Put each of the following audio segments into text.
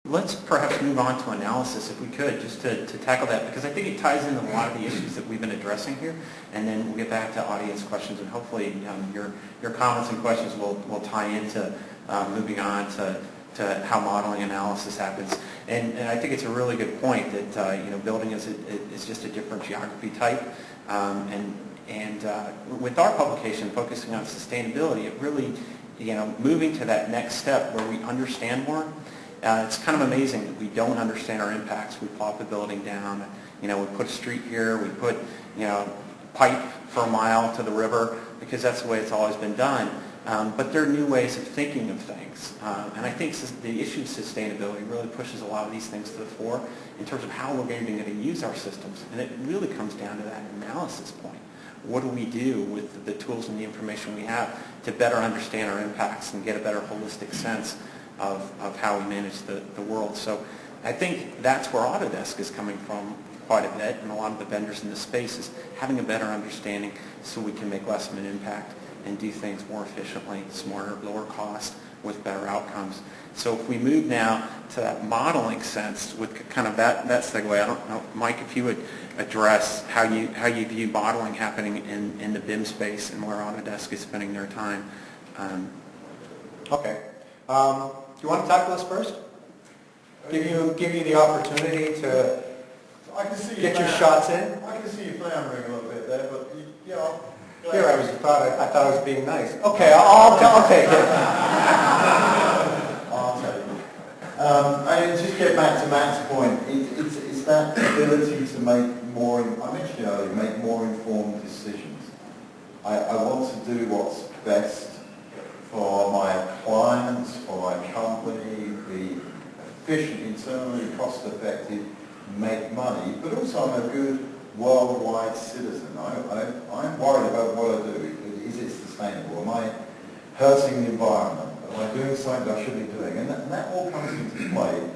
Let's perhaps move on to analysis if we could, just to tackle that, because I think it ties into a lot of the issues that we've been addressing here, and then we'll get back to audience questions, and hopefully your comments and questions will tie into moving on to how modeling analysis happens. And I think it's a really good point that building is just a different geography type, and with our publication focusing on sustainability, it really, moving to that next step where we understand more. It's kind of amazing that we don't understand our impacts. We plop the building down, we put a street here, we put, pipe for a mile to the river because that's the way it's always been done. But there are new ways of thinking of things. And I think the issue of sustainability really pushes a lot of these things to the fore in terms of how we're going to use our systems. And it really comes down to that analysis point. What do we do with the tools and the information we have to better understand our impacts and get a better holistic sense of how we manage the world? So I think that's where Autodesk is coming from quite a bit, and a lot of the vendors in this space is having a better understanding so we can make less of an impact and do things more efficiently, smarter, lower cost, with better outcomes. So if we move now to that modeling sense with kind of that segue, I don't know, Mike, if you would address how you view modeling happening in the BIM space and where Autodesk is spending their time. Okay. Do you want to tackle this first? Give you the opportunity to get your shots in. I can see you floundering a little bit there, but Here I thought I was being nice. Okay, I'll take it. I'll take it. And just get back to Matt's point. It's that ability to make more. I mentioned earlier, make more informed decisions. I want to do what's best for my clients, for my company, be efficient, internally cost-effective, make money, but also I'm a good worldwide citizen. I'm worried about what I do. Is it sustainable? Am I hurting the environment? Am I doing something I should be doing? And that all comes into play.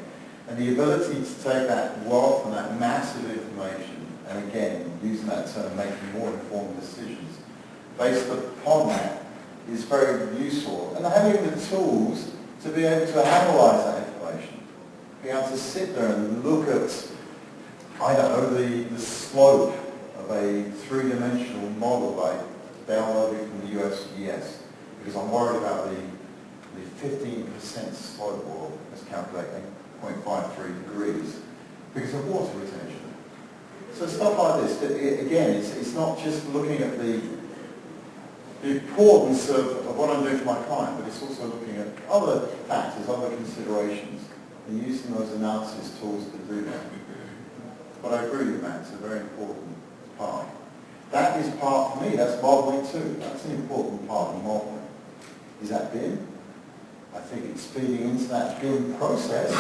And the ability to take that wealth and that massive information, and again, using that term, making more informed decisions, based upon that, is very useful. And having the tools to be able to analyze that information, be able to sit there and look at, I don't know, the slope of a three-dimensional model I downloaded from the US GIS, because I'm worried about the 15% slope, or let's calculate 0.53 degrees, because of water retention. So stuff like this, again, it's not just looking at the importance of what I'm doing for my client, but it's also looking at other factors, other considerations, and using those analysis tools to do that. But I agree with Matt, it's a very important part. That is part, for me, that's modeling too. That's an important part of modeling. Is that BIM? I think it's feeding into that BIM process.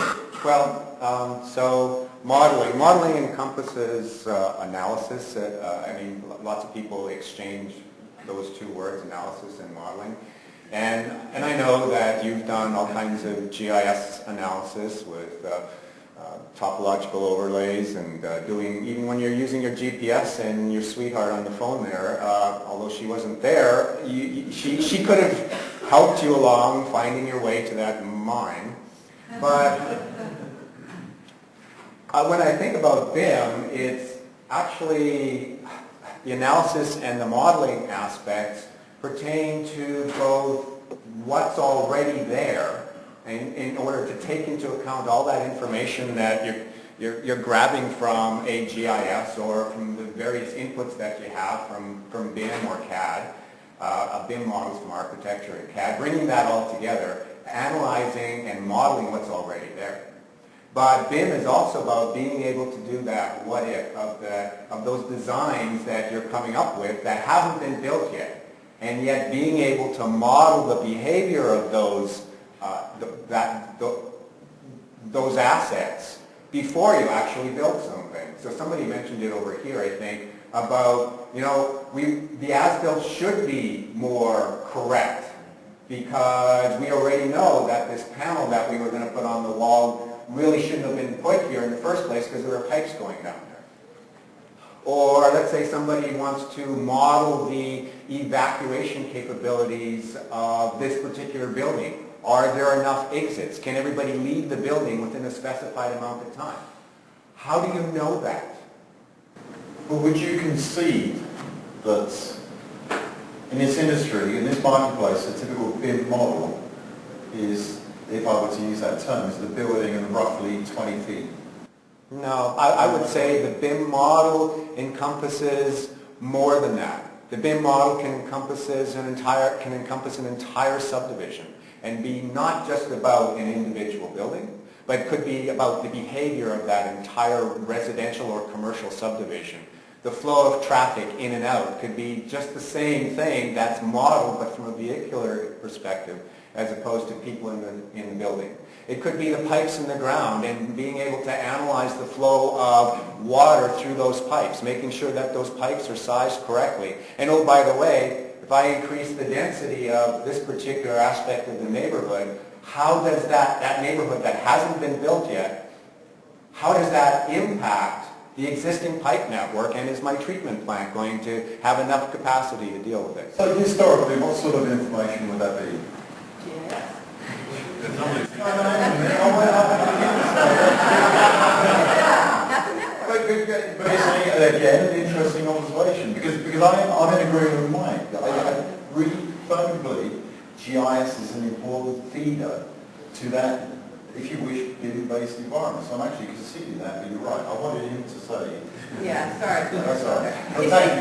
Well, so modeling encompasses analysis. Lots of people exchange those two words, analysis and modeling. And I know that you've done all kinds of GIS analysis with topological overlays and doing, even when you're using your GPS and your sweetheart on the phone there, although she wasn't there, she could have helped you along finding your way to that mine. But when I think about BIM, it's actually the analysis and the modeling aspects pertain to both what's already there, and in order to take into account all that information that you're grabbing from a GIS or from the various inputs that you have from BIM or CAD, BIM models from architecture and CAD, bringing that all together, analyzing and modeling what's already there. But BIM is also about being able to do that what if of those designs that you're coming up with that haven't been built yet, and yet being able to model the behavior of those those assets before you actually build something. So somebody mentioned it over here, I think, about the as-built should be more correct because we already know that this panel that we were going to put on the wall really shouldn't have been put here in the first place because there were pipes going down there. Or let's say somebody wants to model the evacuation capabilities of this particular building. Are there enough exits? Can everybody leave the building within a specified amount of time? How do you know that? But would you concede that in this industry, in this marketplace, a typical BIM model is, if I were to use that term, is the building in roughly 20 feet? No, I would say the BIM model encompasses more than that. The BIM model can encompass an entire subdivision and be not just about an individual building, but it could be about the behavior of that entire residential or commercial subdivision. The flow of traffic in and out could be just the same thing that's modeled, but from a vehicular perspective, as opposed to people in the building. It could be the pipes in the ground and being able to analyze the flow of water through those pipes, making sure that those pipes are sized correctly. And oh, by the way, if I increase the density of this particular aspect of the neighborhood, how does that neighborhood that hasn't been built yet, how does that impact the existing pipe network, and is my treatment plant going to have enough capacity to deal with it? So historically, what sort of information would that be? But it's again an interesting observation because I'm in agreement with Mike. I really firmly believe GIS is an important feeder to that, if you wish, BIM-based environment. So I'm actually conceding that, but you're right. I wanted him to say. Yeah, sorry. That's all right. Well, thank you.